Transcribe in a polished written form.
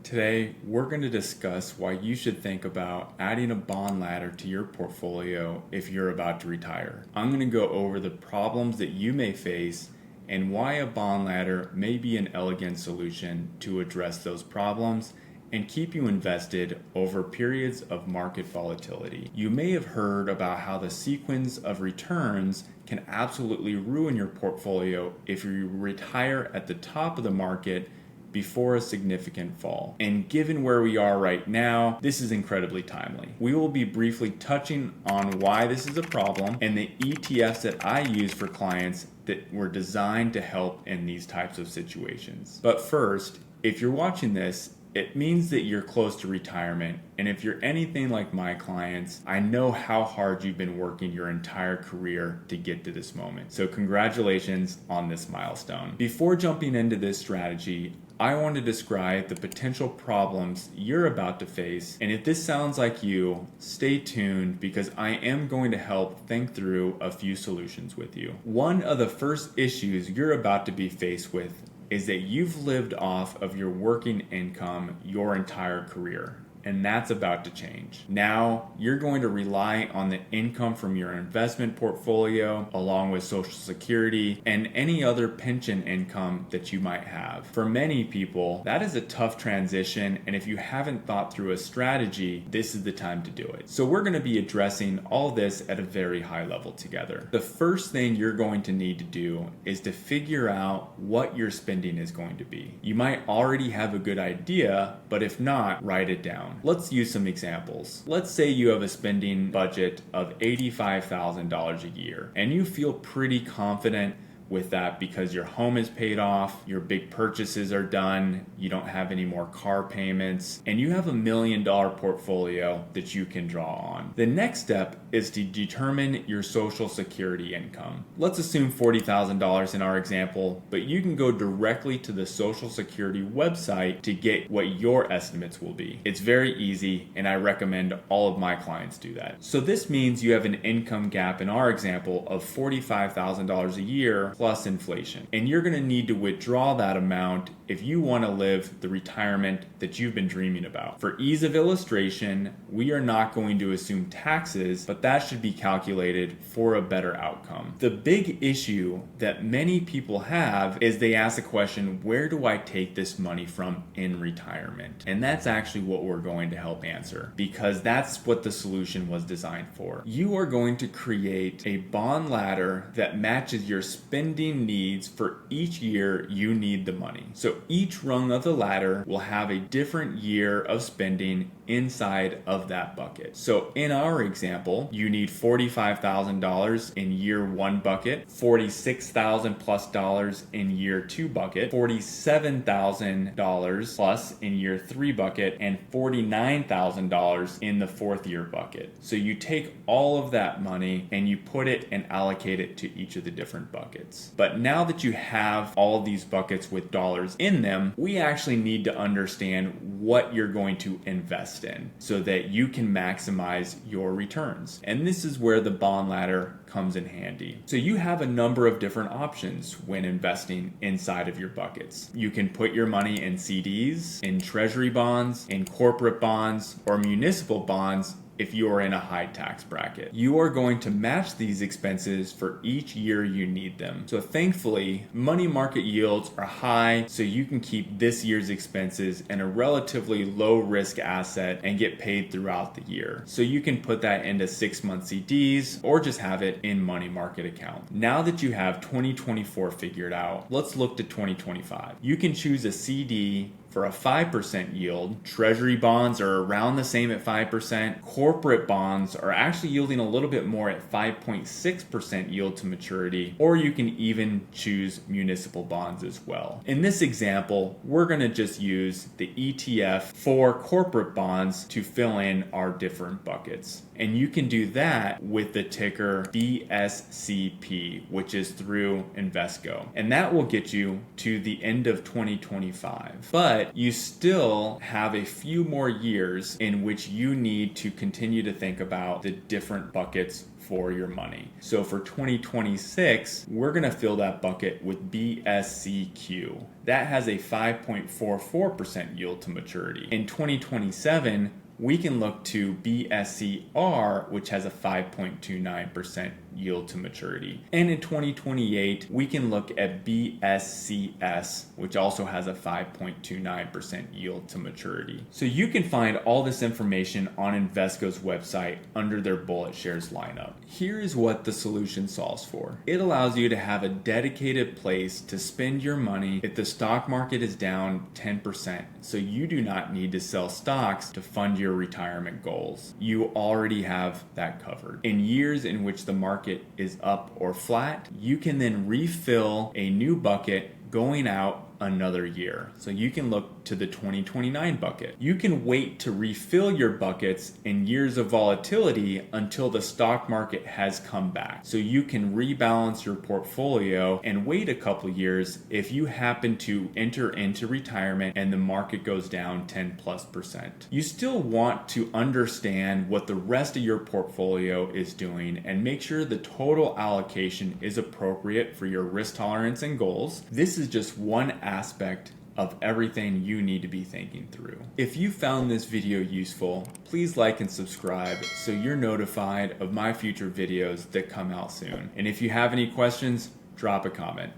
Today, we're going to discuss why you should think about adding a bond ladder to your portfolio if you're about to retire. I'm going to go over the problems that you may face and why a bond ladder may be an elegant solution to address those problems and keep you invested over periods of market volatility. You may have heard about how the sequence of returns can absolutely ruin your portfolio if you retire at the top of the market before a significant fall. And given where we are right now, this is incredibly timely. We will be briefly touching on why this is a problem and the ETFs that I use for clients that were designed to help in these types of situations. But first, if you're watching this, it means that you're close to retirement, and if you're anything like my clients, I know how hard you've been working your entire career to get to this moment. So congratulations on this milestone. Before jumping into this strategy, I want to describe the potential problems you're about to face, and if this sounds like you, stay tuned because I am going to help think through a few solutions with you. One of the first issues you're about to be faced with is that you've lived off of your working income your entire career, and that's about to change. Now, you're going to rely on the income from your investment portfolio, along with Social Security and any other pension income that you might have. For many people, that is a tough transition, and if you haven't thought through a strategy, this is the time to do it. So we're going to be addressing all this at a very high level together. The first thing you're going to need to do is to figure out what your spending is going to be. You might already have a good idea, but if not, write it down. Let's use some examples. Let's say you have a spending budget of $85,000 a year, and you feel pretty confident with that because your home is paid off, your big purchases are done, you don't have any more car payments, and you have $1 million portfolio that you can draw on. The next step is to determine your Social Security income. Let's assume $40,000 in our example, but you can go directly to the Social Security website to get what your estimates will be. It's very easy, and I recommend all of my clients do that. So this means you have an income gap in our example of $45,000 a year plus inflation. And you're going to need to withdraw that amount if you want to live the retirement that you've been dreaming about. For ease of illustration, we are not going to assume taxes, but that should be calculated for a better outcome. The big issue that many people have is they ask the question, where do I take this money from in retirement? And that's actually what we're going to help answer, because that's what the solution was designed for. You are going to create a bond ladder that matches your spending needs for each year you need the money. So each rung of the ladder will have a different year of spending inside of that bucket. So in our example, you need $45,000 in year one bucket, $46,000 plus dollars in year two bucket, $47,000 plus in year three bucket, and $49,000 in the fourth year bucket. So you take all of that money and you put it and allocate it to each of the different buckets. But now that you have all of these buckets with dollars in them, we actually need to understand what you're going to invest in so that you can maximize your returns. And this is where the bond ladder comes in handy. So you have a number of different options when investing inside of your buckets. You can put your money in CDs, in treasury bonds, in corporate bonds, or municipal bonds if you are in a high tax bracket. You are going to match these expenses for each year you need them. So thankfully, money market yields are high, so you can keep this year's expenses in a relatively low risk asset and get paid throughout the year. So you can put that into 6-month CDs or just have it in money market account. Now that you have 2024 figured out, let's look to 2025. You can choose a CD for a 5% yield. Treasury bonds are around the same at 5%. Corporate bonds are actually yielding a little bit more at 5.6% yield to maturity, or you can even choose municipal bonds as well. In this example, we're going to just use the ETF for corporate bonds to fill in our different buckets. And you can do that with the ticker BSCP, which is through Invesco. And that will get you to the end of 2025. But but you still have a few more years in which you need to continue to think about the different buckets for your money. So for 2026, we're going to fill that bucket with BSCQ. That has a 5.44% yield to maturity. In 2027, we can look to BSCR, which has a 5.29% yield to maturity. And in 2028, we can look at BSCS, which also has a 5.29% yield to maturity. So you can find all this information on Invesco's website under their bullet shares lineup. Here is what the solution solves for. It allows you to have a dedicated place to spend your money if the stock market is down 10%. So you do not need to sell stocks to fund your retirement goals. You already have that covered. In years in which the market is up or flat, you can then refill a new bucket going out another year. So you can look to the 2029 bucket. You can wait to refill your buckets in years of volatility until the stock market has come back. So you can rebalance your portfolio and wait a couple years if you happen to enter into retirement and the market goes down 10+%. You still want to understand what the rest of your portfolio is doing and make sure the total allocation is appropriate for your risk tolerance and goals. This is just one aspect of everything you need to be thinking through. If you found this video useful, please like and subscribe so you're notified of my future videos that come out soon. And if you have any questions, drop a comment.